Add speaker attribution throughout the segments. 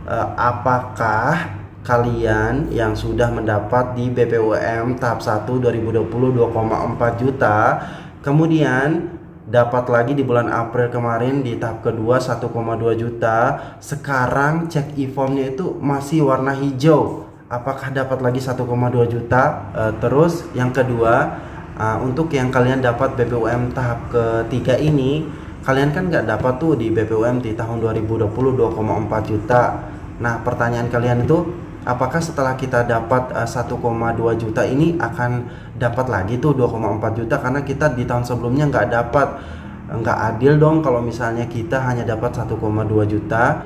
Speaker 1: apakah kalian yang sudah mendapat di BPUM tahap 1 2020 2,4 juta, kemudian dapat lagi di bulan April kemarin di tahap kedua 1,2 juta, sekarang cek e-formnya itu masih warna hijau, apakah dapat lagi 1,2 juta? Terus yang kedua, untuk yang kalian dapat BPUM tahap ketiga ini, kalian kan nggak dapat tuh di BPUM di tahun 2020 2,4 juta. Nah, pertanyaan kalian itu, apakah setelah kita dapat 1,2 juta ini akan dapat lagi tuh 2,4 juta? Karena kita di tahun sebelumnya nggak dapat. Nggak adil dong kalau misalnya kita hanya dapat 1,2 juta.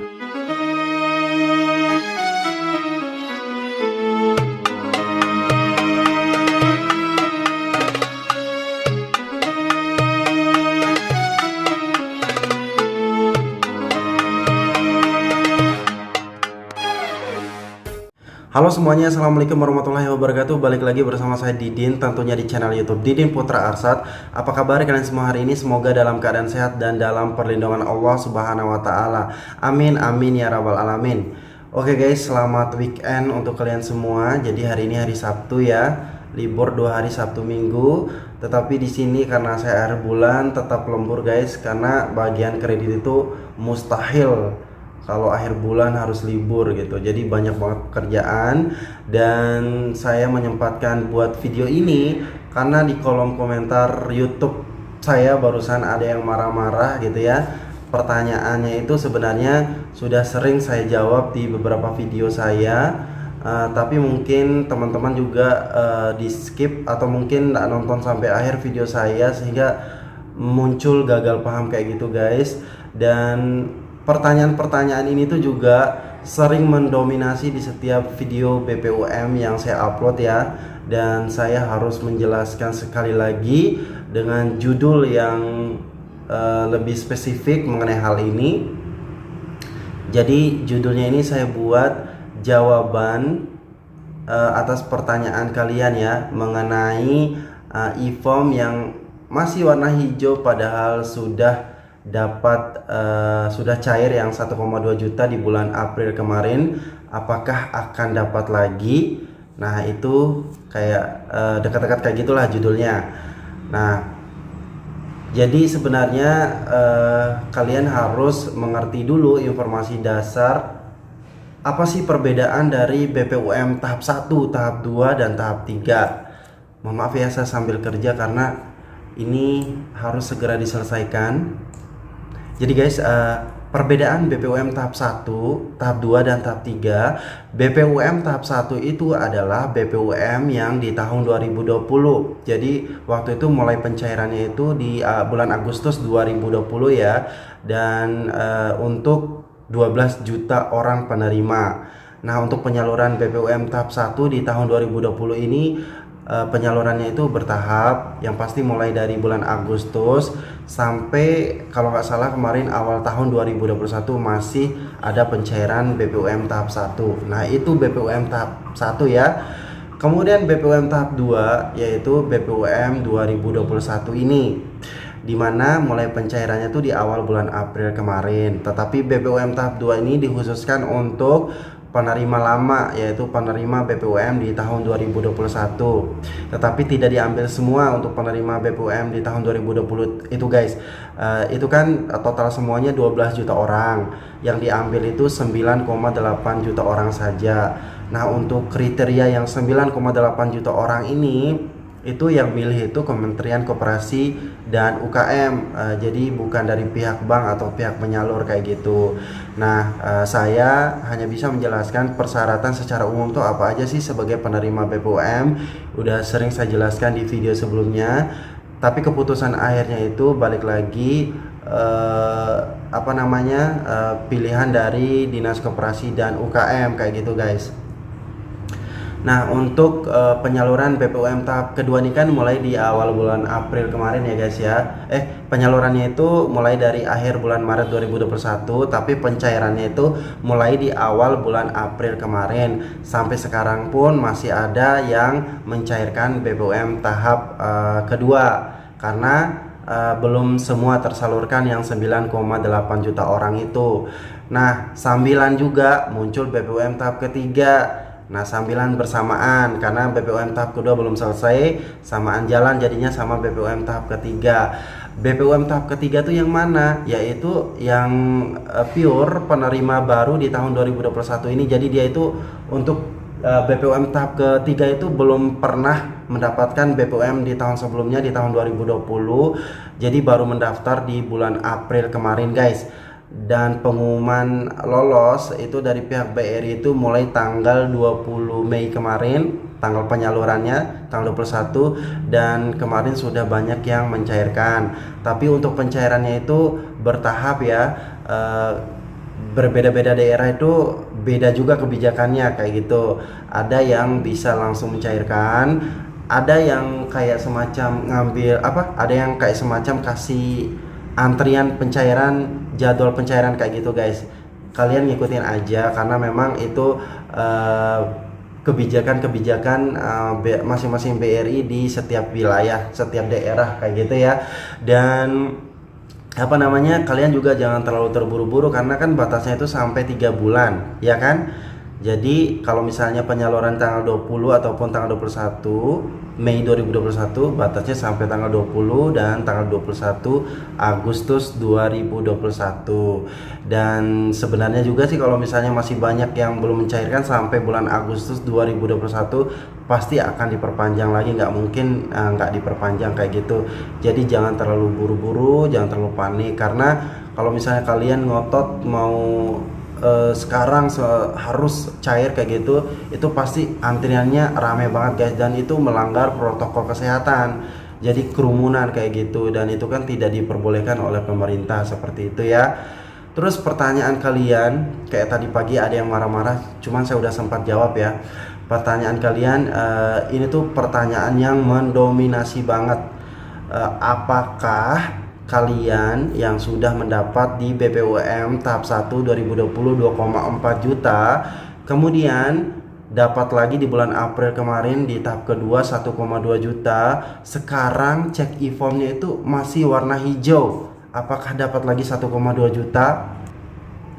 Speaker 1: Halo semuanya, assalamualaikum warahmatullahi wabarakatuh. Balik lagi bersama saya Didin, tentunya di channel YouTube Didin Putra Arsad. Apa kabar kalian semua hari ini? Semoga dalam keadaan sehat dan dalam perlindungan Allah Subhanahu wa Ta'ala. Amin, amin ya Rabbal 'Alamin. Oke guys, selamat weekend untuk kalian semua. Jadi hari ini hari Sabtu ya, libur 2 hari Sabtu Minggu. Tetapi di sini karena saya akhir bulan tetap lembur guys, karena bagian kredit itu mustahil kalau akhir bulan harus libur gitu. Jadi banyak banget pekerjaan dan saya menyempatkan buat video ini karena di kolom komentar YouTube saya barusan ada yang marah-marah gitu ya. Pertanyaannya itu sebenarnya sudah sering saya jawab di beberapa video saya, tapi mungkin teman-teman juga di skip atau mungkin nggak nonton sampai akhir video saya sehingga muncul gagal paham kayak gitu guys. Dan pertanyaan-pertanyaan ini tuh juga sering mendominasi di setiap video BPUM yang saya upload ya. Dan saya harus menjelaskan sekali lagi dengan judul yang lebih spesifik mengenai hal ini. Jadi judulnya ini saya buat jawaban atas pertanyaan kalian ya, mengenai e-form yang masih warna hijau padahal sudah dapat sudah cair yang 1,2 juta di bulan April kemarin, apakah akan dapat lagi? Nah itu kayak dekat-dekat kayak gitulah judulnya. Nah jadi sebenarnya kalian harus mengerti dulu informasi dasar apa sih perbedaan dari BPUM tahap 1, tahap 2 dan tahap 3. Mohon maaf ya saya sambil kerja karena ini harus segera diselesaikan. Jadi guys, perbedaan BPUM tahap 1, tahap 2 dan tahap 3. BPUM tahap 1 itu adalah BPUM yang di tahun 2020. Jadi waktu itu mulai pencairannya itu di bulan Agustus 2020 ya. Dan untuk 12 juta orang penerima. Nah, untuk penyaluran BPUM tahap 1 di tahun 2020 ini penyalurannya itu bertahap, yang pasti mulai dari bulan Agustus sampai kalau nggak salah kemarin awal tahun 2021 masih ada pencairan BPUM tahap 1. Nah itu BPUM tahap 1 ya. Kemudian BPUM tahap 2 yaitu BPUM 2021 ini, dimana mulai pencairannya tuh di awal bulan April kemarin. Tetapi BPUM tahap 2 ini dikhususkan untuk penerima lama, yaitu penerima BPUM di tahun 2021. Tetapi tidak diambil semua untuk penerima BPUM di tahun 2020 itu guys. Itu kan total semuanya 12 juta orang. Yang diambil itu 9,8 juta orang saja. Nah untuk kriteria yang 9,8 juta orang ini, itu yang milih itu Kementerian Koperasi dan UKM, jadi bukan dari pihak bank atau pihak penyalur kayak gitu. Nah saya hanya bisa menjelaskan persyaratan secara umum tuh apa aja sih sebagai penerima BPUM. Udah sering saya jelaskan di video sebelumnya, tapi keputusan akhirnya itu balik lagi pilihan dari Dinas Koperasi dan UKM kayak gitu guys. Nah untuk penyaluran BPUM tahap kedua ini kan mulai di awal bulan April kemarin ya guys ya. Penyalurannya itu mulai dari akhir bulan Maret 2021, tapi pencairannya itu mulai di awal bulan April kemarin. Sampai sekarang pun masih ada yang mencairkan BPUM tahap kedua karena belum semua tersalurkan yang 9,8 juta orang itu. Nah, sambilan juga muncul BPUM tahap ketiga. Nah, sambilan bersamaan karena BPUM tahap kedua belum selesai, samaan jalan jadinya sama BPUM tahap ketiga. BPUM tahap ketiga tuh yang mana? Yaitu yang pure penerima baru di tahun 2021 ini. Jadi dia itu untuk BPUM tahap ketiga itu belum pernah mendapatkan BPUM di tahun sebelumnya di tahun 2020. Jadi baru mendaftar di bulan April kemarin, guys. Dan pengumuman lolos itu dari pihak BRI itu mulai tanggal 20 Mei kemarin, tanggal penyalurannya tanggal 21, dan kemarin sudah banyak yang mencairkan. Tapi untuk pencairannya itu bertahap ya, berbeda-beda daerah itu beda juga kebijakannya kayak gitu. Ada yang bisa langsung mencairkan, ada yang kayak semacam ngambil ada yang kayak semacam kasih antrian pencairan, jadwal pencairan kayak gitu, guys. Kalian ngikutin aja karena memang itu kebijakan-kebijakan masing-masing BRI di setiap wilayah, setiap daerah kayak gitu ya. Dan kalian juga jangan terlalu terburu-buru karena kan batasnya itu sampai 3 bulan, ya kan? Jadi kalau misalnya penyaluran tanggal 20 ataupun tanggal 21 Mei 2021, batasnya sampai tanggal 20 dan tanggal 21 Agustus 2021. Dan sebenarnya juga sih kalau misalnya masih banyak yang belum mencairkan sampai bulan Agustus 2021 pasti akan diperpanjang lagi, nggak mungkin nggak diperpanjang kayak gitu. Jadi jangan terlalu buru-buru, jangan terlalu panik, karena kalau misalnya kalian ngotot mau sekarang harus cair kayak gitu, itu pasti antriannya rame banget, guys, dan itu melanggar protokol kesehatan. Jadi kerumunan kayak gitu, dan itu kan tidak diperbolehkan oleh pemerintah seperti itu ya. Terus pertanyaan kalian kayak tadi pagi ada yang marah-marah, cuman saya udah sempat jawab ya. Pertanyaan kalian ini tuh pertanyaan yang mendominasi banget. Apakah kalian yang sudah mendapat di BPUM tahap 1 2020 2,4 juta, kemudian dapat lagi di bulan April kemarin di tahap kedua 1,2 juta, sekarang cek e-formnya itu masih warna hijau, apakah dapat lagi 1,2 juta?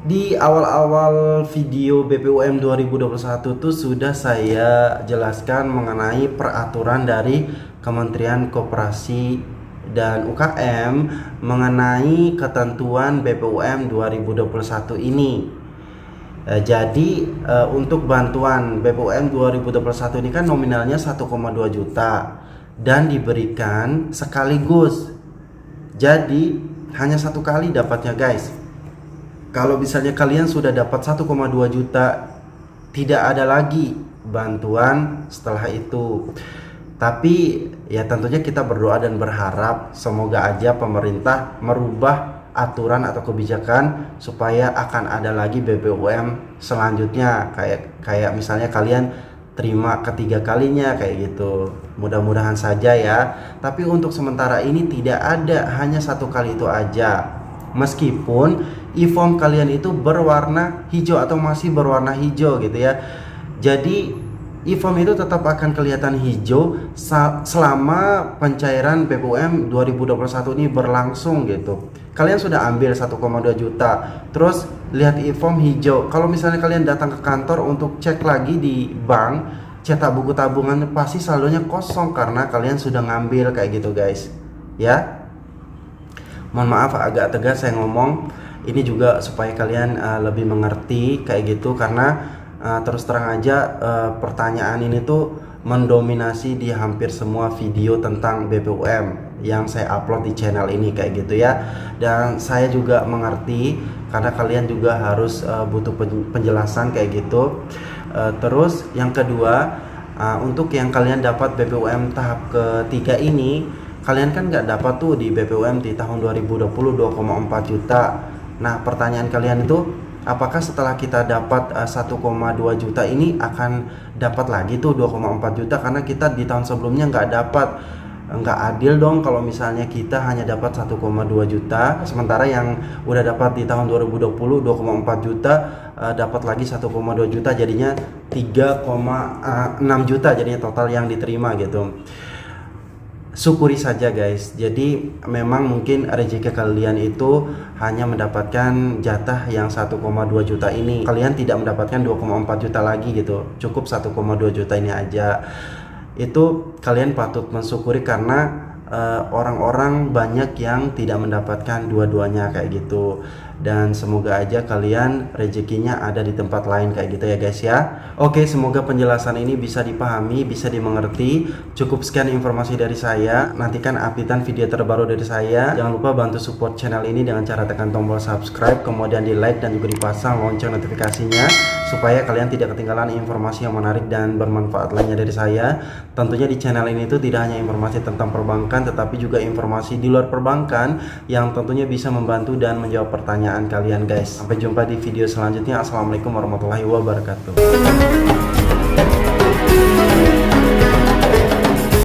Speaker 1: Di awal-awal video BPUM 2021 tuh sudah saya jelaskan mengenai peraturan dari Kementerian Koperasi dan UKM mengenai ketentuan BPUM 2021 ini. Jadi untuk bantuan BPUM 2021 ini kan nominalnya 1,2 juta dan diberikan sekaligus. Jadi hanya satu kali dapatnya, guys. Kalau misalnya kalian sudah dapat 1,2 juta, tidak ada lagi bantuan setelah itu. Tapi ya tentunya kita berdoa dan berharap semoga aja pemerintah merubah aturan atau kebijakan supaya akan ada lagi BPUM selanjutnya, kayak misalnya kalian terima ketiga kalinya kayak gitu. Mudah-mudahan saja ya. Tapi untuk sementara ini tidak ada, hanya satu kali itu aja. Meskipun e-form kalian itu berwarna hijau atau masih berwarna hijau gitu ya. Jadi e-form itu tetap akan kelihatan hijau selama pencairan BPUM 2021 ini berlangsung gitu. Kalian sudah ambil 1,2 juta, terus lihat e-form hijau. Kalau misalnya kalian datang ke kantor untuk cek lagi di bank, cetak buku tabungan, pasti saldonya kosong karena kalian sudah ngambil kayak gitu, guys. Ya. Mohon maaf agak tegas saya ngomong. Ini juga supaya kalian lebih mengerti kayak gitu, karena terus terang aja pertanyaan ini tuh mendominasi di hampir semua video tentang BPUM yang saya upload di channel ini kayak gitu ya. Dan saya juga mengerti karena kalian juga harus butuh penjelasan kayak gitu. Terus yang kedua, untuk yang kalian dapat BPUM tahap ketiga ini, kalian kan nggak dapat tuh di BPUM di tahun 2020 2,4 juta. Nah pertanyaan kalian itu, apakah setelah kita dapat 1,2 juta ini akan dapat lagi tuh 2,4 juta, karena kita di tahun sebelumnya nggak dapat. Nggak adil dong kalau misalnya kita hanya dapat 1,2 juta, sementara yang udah dapat di tahun 2020 2,4 juta dapat lagi 1,2 juta, jadinya 3,6 juta jadinya total yang diterima gitu. syukuri saja guys. Jadi memang mungkin rezeki kalian itu hanya mendapatkan jatah yang 1,2 juta ini. Kalian tidak mendapatkan 2,4 juta lagi gitu. Cukup 1,2 juta ini aja. Itu kalian patut mensyukuri karena orang-orang banyak yang tidak mendapatkan dua-duanya kayak gitu. Dan semoga aja kalian rezekinya ada di tempat lain kayak gitu ya guys ya. Oke, semoga penjelasan ini bisa dipahami, bisa dimengerti. Cukup sekian informasi dari saya. Nantikan updatean video terbaru dari saya. Jangan lupa bantu support channel ini dengan cara tekan tombol subscribe, kemudian di like dan juga dipasang lonceng notifikasinya supaya kalian tidak ketinggalan informasi yang menarik dan bermanfaat lainnya dari saya. Tentunya di channel ini tuh tidak hanya informasi tentang perbankan, tetapi juga informasi di luar perbankan yang tentunya bisa membantu dan menjawab pertanyaan kalian guys. Sampai jumpa di video selanjutnya. Assalamualaikum warahmatullahi wabarakatuh.